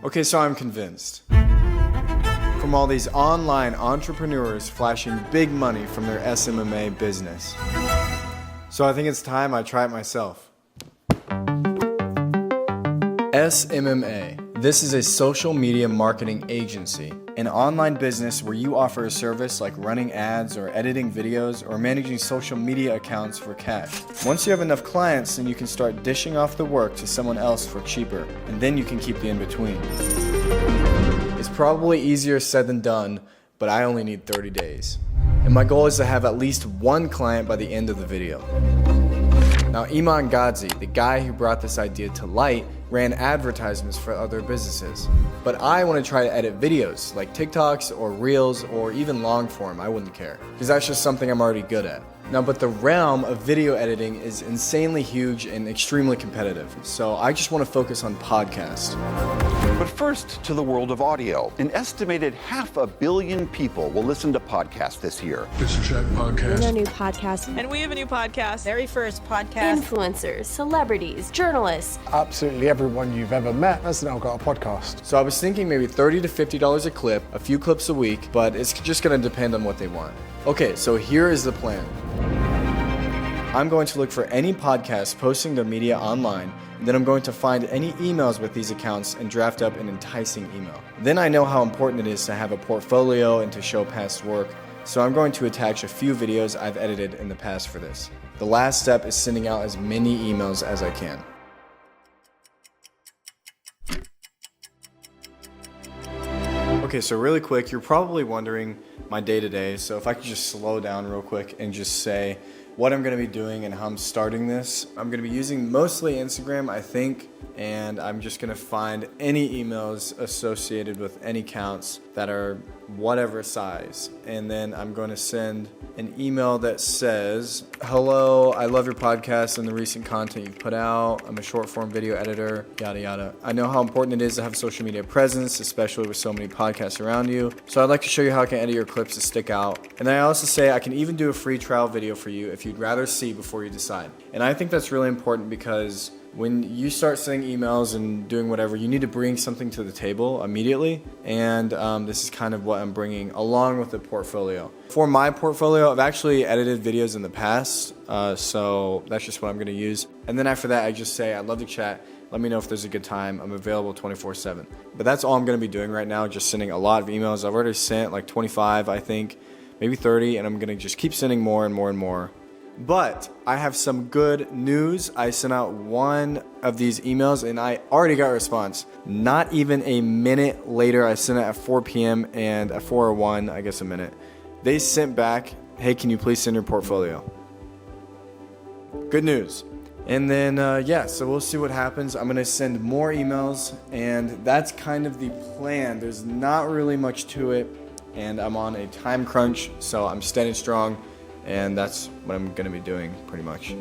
Okay, so I'm convinced. From all these online entrepreneurs flashing big money from their SMMA business. So I think it's time I try it myself. SMMA. This is a social media marketing agency, an online business where you offer a service like running ads or editing videos or managing social media accounts for cash. Once you have enough clients, then you can start dishing off the work to someone else for cheaper, and then you can keep the in-between. It's probably easier said than done, but I only need 30 days. And my goal is to have at least one client by the end of the video. Now, Iman Gadzhi, the guy who brought this idea to light, ran advertisements for other businesses. But I want to try to edit videos, like TikToks or Reels or even long form. I wouldn't care, because that's just something I'm already good at. Now, but the realm of video editing is insanely huge and extremely competitive, so I just want to focus on podcasts. But first, to the world of audio. An estimated 500 million people will listen to podcasts this year. It's a Check Podcast. And a new podcast. And we have a new podcast. Very first podcast. Influencers, celebrities, journalists. Absolutely everyone you've ever met has now got a podcast. So I was thinking maybe $30 to $50 a clip, a few clips a week, but it's just going to depend on what they want. Okay, so here is the plan. I'm going to look for any podcast posting their media online, and then I'm going to find any emails with these accounts and draft up an enticing email. Then I know how important it is to have a portfolio and to show past work, so I'm going to attach a few videos I've edited in the past for this. The last step is sending out as many emails as I can. Okay, so really quick, you're probably wondering my day-to-day, so if I could just slow down real quick and just say what I'm going to be doing and how I'm starting this. I'm going to be using mostly Instagram, I think, and I'm just going to find any emails associated with any accounts that are whatever size, and then I'm going to send an email that says, hello, I love your podcast and the recent content you've put out. I'm a short form video editor, yada yada. I know how important it is to have a social media presence, especially with so many podcasts around you. So I'd like to show you how I can edit your clips to stick out. And I also say I can even do a free trial video for you if you'd rather see before you decide. And I think that's really important because when you start sending emails and doing whatever, you need to bring something to the table immediately. And this is kind of what I'm bringing along with the portfolio. For my portfolio, I've actually edited videos in the past, so that's just what I'm going to use. And then after that, I just say, I'd love to chat. Let me know if there's a good time. I'm available 24/7. But that's all I'm going to be doing right now, just sending a lot of emails. I've already sent like 25, I think, maybe 30, and I'm going to just keep sending more and more and more. But I have some good news. I sent out one of these emails and I already got a response. Not even a minute later, I sent it at 4 p.m. and at 4:01, I guess a minute. They sent back, hey, can you please send your portfolio? Good news. And then, so we'll see what happens. I'm going to send more emails, and that's kind of the plan. There's not really much to it, and I'm on a time crunch, so I'm standing strong. And that's what I'm going to be doing pretty much.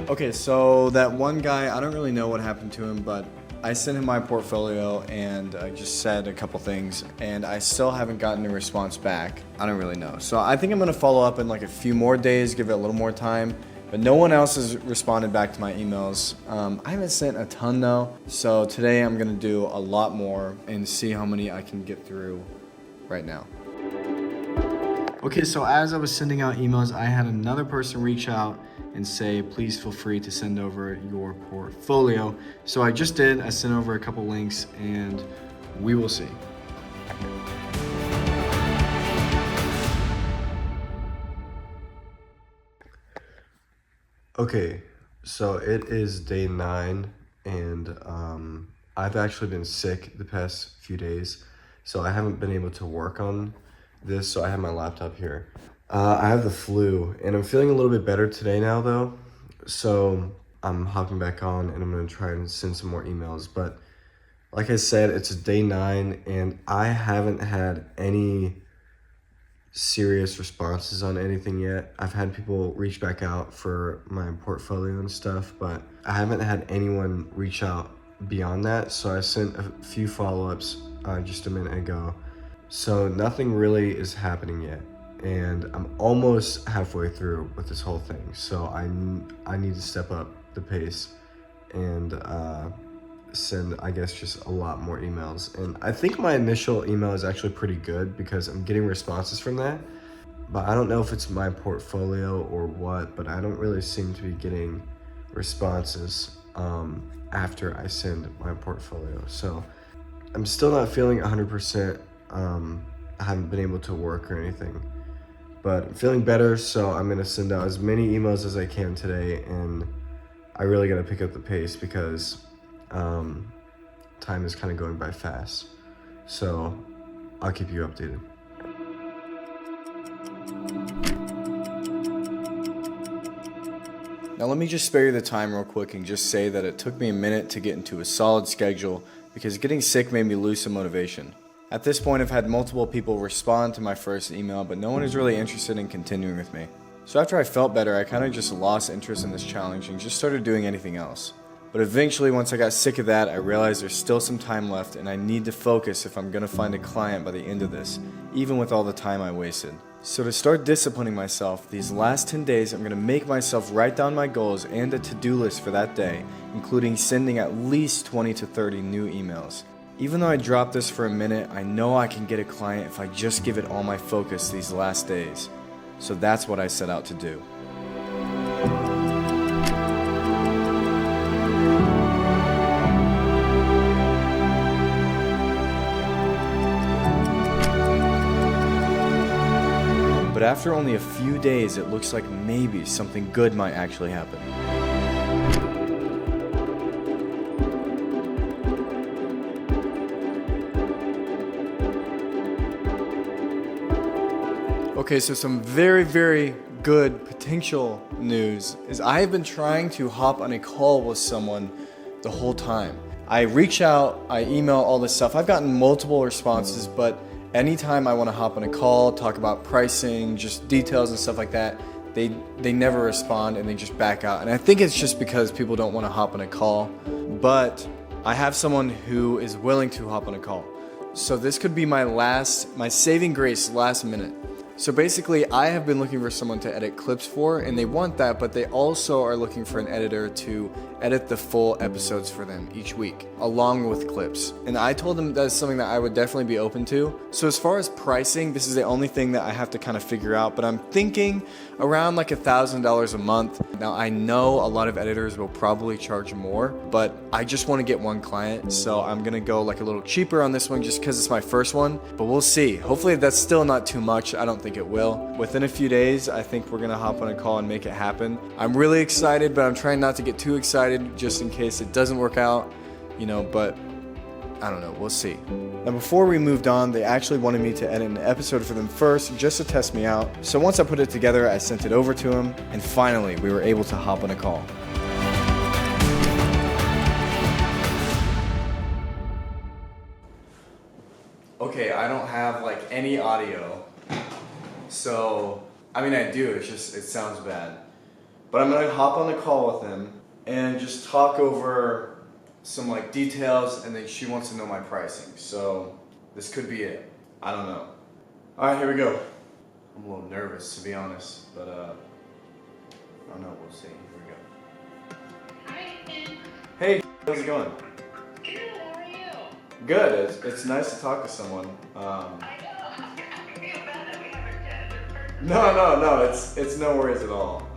Okay, so that one guy, I don't really know what happened to him, but I sent him my portfolio and I just said a couple things, and I still haven't gotten a response back. I don't really know. So I think I'm going to follow up in like a few more days, give it a little more time. But no one else has responded back to my emails. I haven't sent a ton though. So today I'm going to do a lot more and see how many I can get through right now. Okay, so as I was sending out emails, I had another person reach out and say, please feel free to send over your portfolio. So I just did. I sent over a couple links and we will see. Okay, so it is day 9 and I've actually been sick the past few days. So I haven't been able to work on this, so I have my laptop here. I have the flu, and I'm feeling a little bit better today now, though. So I'm hopping back on, and I'm going to try and send some more emails. But like I said, it's day 9, and I haven't had any serious responses on anything yet. I've had people reach back out for my portfolio and stuff, but I haven't had anyone reach out beyond that. So I sent a few follow-ups just a minute ago. So nothing really is happening yet, and I'm almost halfway through with this whole thing. So I need to step up the pace and send, I guess, just a lot more emails. And I think my initial email is actually pretty good because I'm getting responses from that. But I don't know if it's my portfolio or what, but I don't really seem to be getting responses after I send my portfolio. So I'm still not feeling 100%. I haven't been able to work or anything, but I'm feeling better. So I'm going to send out as many emails as I can today. And I really got to pick up the pace because time is kind of going by fast. So I'll keep you updated. Now let me just spare you the time real quick and just say that it took me a minute to get into a solid schedule because getting sick made me lose some motivation. At this point, I've had multiple people respond to my first email, but no one is really interested in continuing with me. So after I felt better, I kind of just lost interest in this challenge and just started doing anything else. But eventually, once I got sick of that, I realized there's still some time left and I need to focus if I'm going to find a client by the end of this, even with all the time I wasted. So to start disciplining myself, these last 10 days I'm going to make myself write down my goals and a to-do list for that day, including sending at least 20 to 30 new emails. Even though I dropped this for a minute, I know I can get a client if I just give it all my focus these last days. So that's what I set out to do. But after only a few days, it looks like maybe something good might actually happen. Okay, so some very, very good potential news is I have been trying to hop on a call with someone the whole time. I reach out, I email all this stuff. I've gotten multiple responses, but anytime I want to hop on a call, talk about pricing, just details and stuff like that, they never respond and they just back out. And I think it's just because people don't want to hop on a call. But I have someone who is willing to hop on a call. So this could be my saving grace last minute. So basically, I have been looking for someone to edit clips for, and they want that, but they also are looking for an editor to edit the full episodes for them each week, along with clips. And I told them that's something that I would definitely be open to. So as far as pricing, this is the only thing that I have to kind of figure out, but I'm thinking around like $1,000 a month. Now, I know a lot of editors will probably charge more, but I just want to get one client, so I'm going to go like a little cheaper on this one just because it's my first one, but we'll see. Hopefully that's still not too much. I don't think it will. Within a few days, I think we're gonna hop on a call and make it happen. I'm really excited, but I'm trying not to get too excited just in case it doesn't work out, but I don't know, we'll see. Now before we moved on, they actually wanted me to edit an episode for them first just to test me out. So once I put it together, I sent it over to them, and finally we were able to hop on a call. Okay, I don't have like any audio. So, I mean I do, it sounds bad. But I'm gonna hop on the call with him and just talk over some like details, and then she wants to know my pricing. So, this could be it. I don't know. Alright, here we go. I'm a little nervous to be honest, but I don't know, we'll see. Here we go. Hi, Iman. Hey, how's it going? Good, how are you? Good, it's nice to talk to someone. I know, I feel bad that we haven't chatted in person. No, it's no worries at all.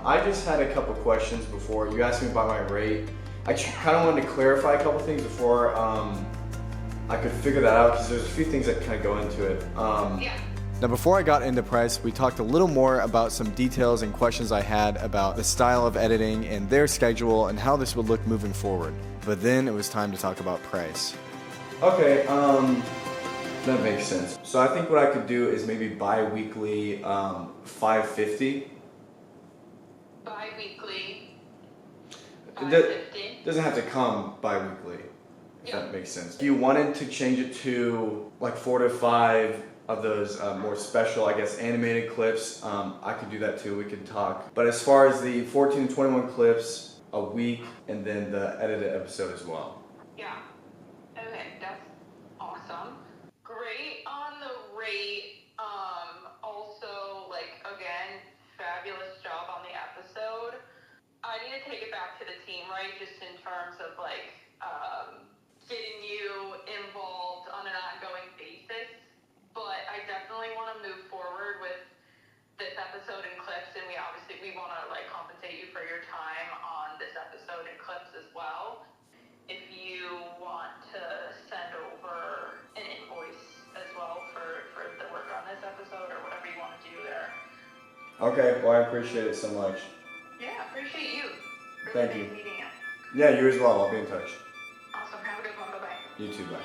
I just had a couple questions before. You asked me about my rate. I kind of wanted to clarify a couple things before I could figure that out because there's a few things that kind of go into it. Yeah. Now before I got into price, we talked a little more about some details and questions I had about the style of editing and their schedule and how this would look moving forward. But then it was time to talk about price. Okay, that makes sense. So I think what I could do is maybe bi-weekly $550. Bi-weekly. It doesn't have to come bi-weekly, if that makes sense. If you wanted to change it to like 4 to 5 of those more special, I guess, animated clips, I could do that too, we could talk. But as far as the 14 to 21 clips a week, and then the edited episode as well. Yeah. Okay, that's awesome. Great on the rate. Also, like, again, fabulous job on the episode. I need to take it back to to the team, right? Just in terms of like getting you involved on an ongoing basis. But I definitely want to move forward with this episode and clips, and we want to like compensate you for your time on this episode and clips as well. If you want to send over an invoice as well for the work on this episode or whatever you want to do there. Okay, well, I appreciate it so much. Yeah, appreciate you. Thank Really you. nice meeting you. Yeah, you as well. I'll be in touch. Awesome. Have a good one. Bye-bye. You too, bye.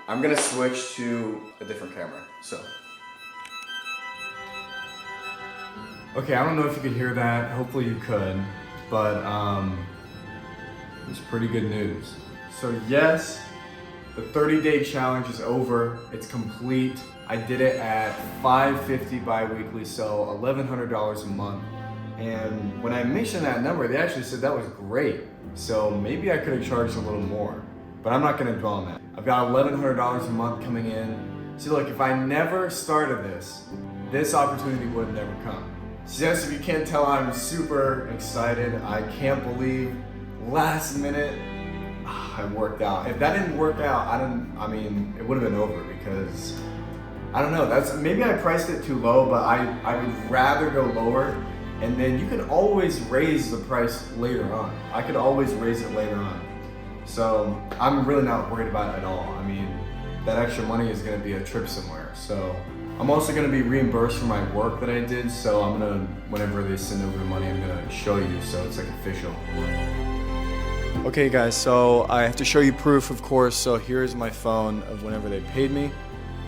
I'm gonna switch to a different camera, so. Okay, I don't know if you could hear that. Hopefully you could, but it's pretty good news. So yes, the 30-day challenge is over. It's complete. I did it at $550 bi-weekly, so $1,100 a month. And when I mentioned that number, they actually said that was great. So maybe I could have charged a little more, but I'm not gonna dwell on that. I've got $1,100 a month coming in. See, look, if I never started this opportunity would have never come. So yes, if you can't tell, I'm super excited. I can't believe last minute I worked out. If that didn't work out, I mean, it would have been over because I don't know. Maybe I priced it too low, but I would rather go lower. And then you can always raise the price later on. I could always raise it later on. So I'm really not worried about it at all. I mean, that extra money is gonna be a trip somewhere. So I'm also gonna be reimbursed for my work that I did. So I'm gonna, whenever they send over the money, I'm gonna show you so it's like official. Okay guys, so I have to show you proof, of course. So here's my phone of whenever they paid me.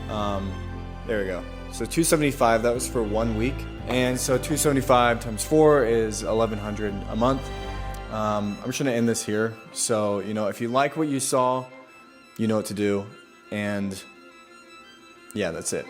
There we go. So $275, that was for 1 week. And so 275 times 4 is $1,100 a month. I'm just gonna end this here. So, you know, if you like what you saw, you know what to do. And yeah, that's it.